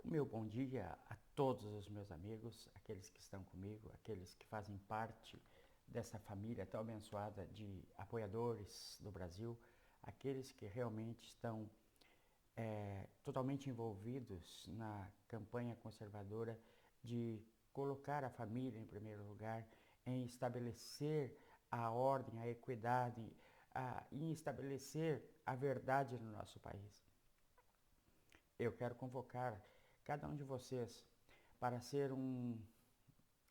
O meu bom dia a todos os meus amigos, aqueles que estão comigo, aqueles que fazem parte dessa família tão abençoada de apoiadores do Brasil, aqueles que realmente estão totalmente envolvidos na campanha conservadora de colocar a família em primeiro lugar, em estabelecer a ordem, a equidade, em estabelecer a verdade no nosso país. Eu quero convocar cada um de vocês para ser um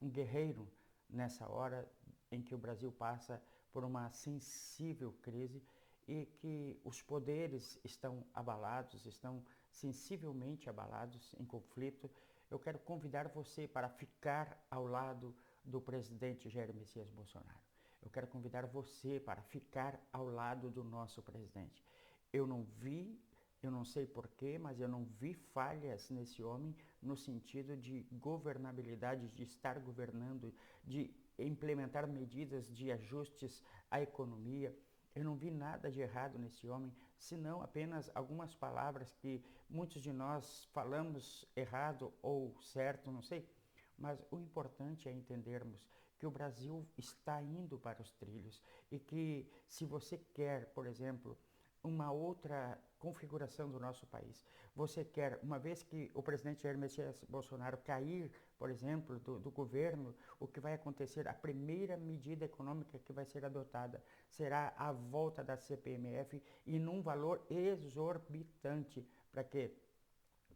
guerreiro nessa hora em que o Brasil passa por uma sensível crise e que os poderes estão abalados, estão sensivelmente abalados, em conflito. Eu quero convidar você para ficar ao lado do presidente Jair Messias Bolsonaro. Eu quero convidar você para ficar ao lado do nosso presidente. Eu não vi, eu não sei porquê, mas eu não vi falhas nesse homem no sentido de governabilidade, de estar governando, de implementar medidas de ajustes à economia. Eu não vi nada de errado nesse homem, senão apenas algumas palavras que muitos de nós falamos errado ou certo, não sei. Mas o importante é entendermos que o Brasil está indo para os trilhos e que se você quer, por exemplo, uma outra configuração do nosso país. Você quer, uma vez que o presidente Jair Messias Bolsonaro cair, por exemplo, do governo, o que vai acontecer? A primeira medida econômica que vai ser adotada será a volta da CPMF e num valor exorbitante. Para quê?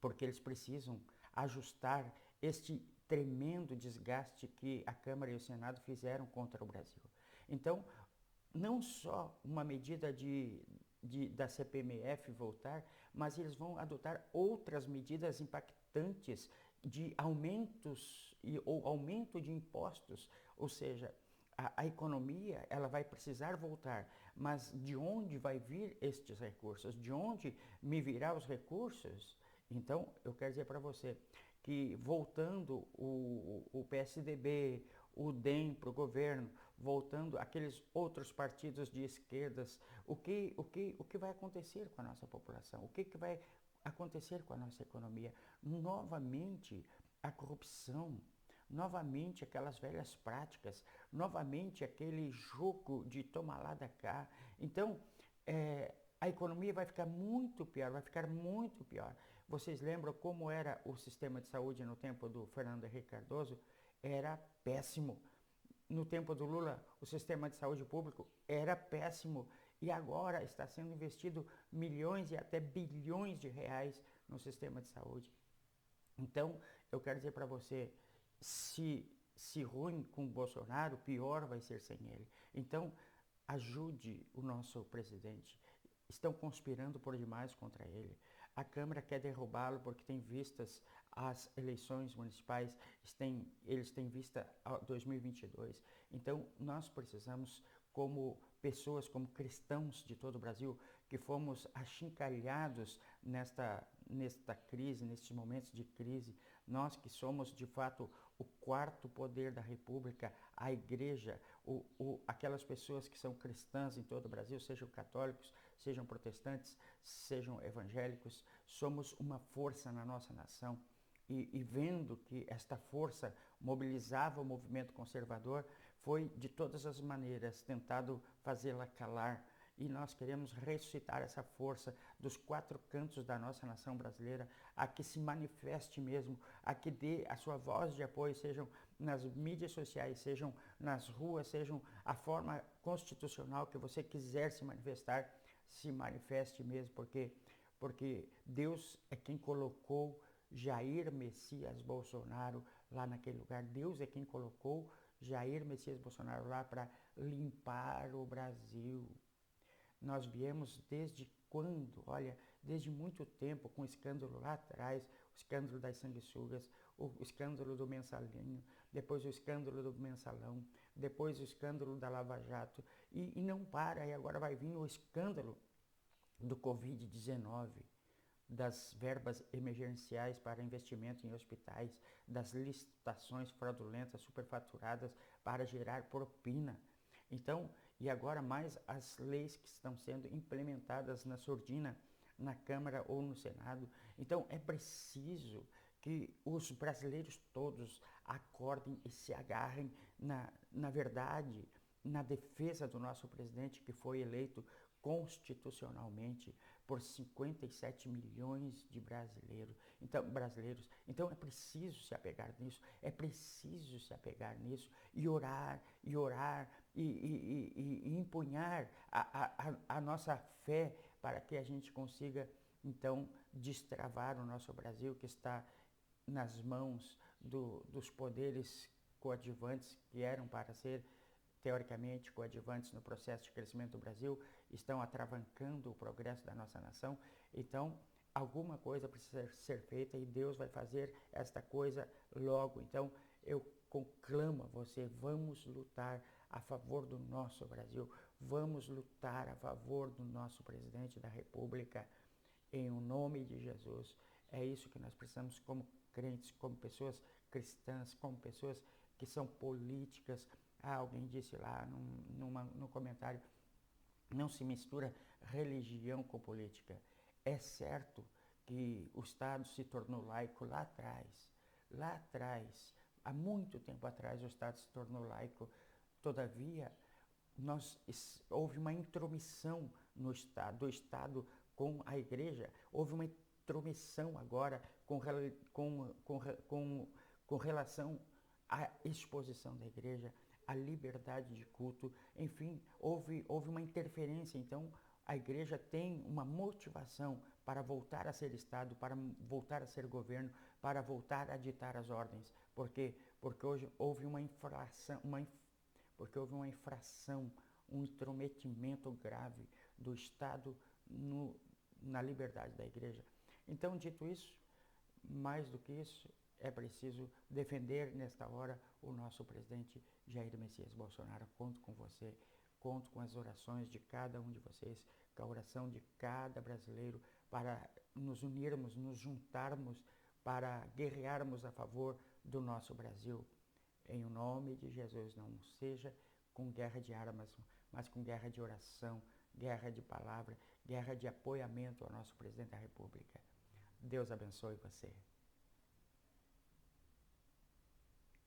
Porque eles precisam ajustar este tremendo desgaste que a Câmara e o Senado fizeram contra o Brasil. Então, não só uma medida da CPMF voltar, mas eles vão adotar outras medidas impactantes de aumentos ou aumento de impostos, ou seja, a economia ela vai precisar voltar, mas de onde vai vir estes recursos? De onde me virá os recursos? Então, eu quero dizer para você que voltando o PSDB, o DEM para o governo, voltando aqueles outros partidos de esquerdas, o que vai acontecer com a nossa população? O que vai acontecer com a nossa economia? Novamente, a corrupção, novamente aquelas velhas práticas, novamente aquele jogo de toma lá da cá. Então, a economia vai ficar muito pior, vai ficar muito pior. Vocês lembram como era o sistema de saúde no tempo do Fernando Henrique Cardoso? Era péssimo. No tempo do Lula, o sistema de saúde público era péssimo. E agora está sendo investido milhões e até bilhões de reais no sistema de saúde. Então, eu quero dizer para você, se ruim com o Bolsonaro, pior vai ser sem ele. Então, ajude o nosso presidente. Estão conspirando por demais contra ele. A Câmara quer derrubá-lo porque tem vistas as eleições municipais, eles têm vista a 2022. Então, nós precisamos, como pessoas, como cristãos de todo o Brasil, que fomos achincalhados nesta crise, nestes momentos de crise, nós que somos de fato o quarto poder da República, a igreja, aquelas pessoas que são cristãs em todo o Brasil, sejam católicos, sejam protestantes, sejam evangélicos, somos uma força na nossa nação. E vendo que esta força mobilizava o movimento conservador, foi de todas as maneiras tentado fazê-la calar. E nós queremos ressuscitar essa força dos quatro cantos da nossa nação brasileira, a que se manifeste mesmo, a que dê a sua voz de apoio, sejam nas mídias sociais, sejam nas ruas, sejam a forma constitucional que você quiser se manifestar, se manifeste mesmo, porque Deus é quem colocou Jair Messias Bolsonaro lá naquele lugar. Deus é quem colocou Jair Messias Bolsonaro lá para limpar o Brasil. Nós viemos desde quando? Olha, desde muito tempo com o escândalo lá atrás, o escândalo das sanguessugas, o escândalo do mensalinho, depois o escândalo do mensalão, depois o escândalo da Lava Jato, e não para, e agora vai vir o escândalo do Covid-19, das verbas emergenciais para investimento em hospitais, das licitações fraudulentas superfaturadas para gerar propina. Então, e agora mais as leis que estão sendo implementadas na surdina, na Câmara ou no Senado. Então, é preciso que os brasileiros todos acordem e se agarrem na verdade, na defesa do nosso presidente que foi eleito constitucionalmente por 57 milhões de brasileiros. Então é preciso se apegar nisso, é preciso se apegar nisso e orar, e empunhar a nossa fé para que a gente consiga então destravar o nosso Brasil que está nas mãos dos poderes coadjuvantes que eram para ser teoricamente coadjuvantes no processo de crescimento do Brasil, estão atravancando o progresso da nossa nação. Então, alguma coisa precisa ser feita e Deus vai fazer esta coisa logo. Então, eu conclamo a você, vamos lutar a favor do nosso Brasil, vamos lutar a favor do nosso presidente da República, em o nome de Jesus. É isso que nós precisamos como crentes, como pessoas cristãs, como pessoas que são políticas. Alguém disse lá no comentário, não se mistura religião com política. É certo que o Estado se tornou laico lá atrás, há muito tempo atrás o Estado se tornou laico. Todavia, houve uma intromissão no Estado, do Estado com a Igreja, houve uma intromissão agora com relação à exposição da Igreja, à liberdade de culto, enfim, houve uma interferência. Então, a Igreja tem uma motivação para voltar a ser Estado, para voltar a ser governo, para voltar a ditar as ordens. Por quê? Porque hoje houve uma infração, um intrometimento grave do Estado na liberdade da Igreja. Então, dito isso, mais do que isso, é preciso defender nesta hora o nosso presidente Jair Messias Bolsonaro. Conto com você, conto com as orações de cada um de vocês, com a oração de cada brasileiro para nos unirmos, nos juntarmos, para guerrearmos a favor do nosso Brasil. Em o nome de Jesus, não seja com guerra de armas, mas com guerra de oração, guerra de palavra, guerra de apoiamento ao nosso presidente da República. Deus abençoe você.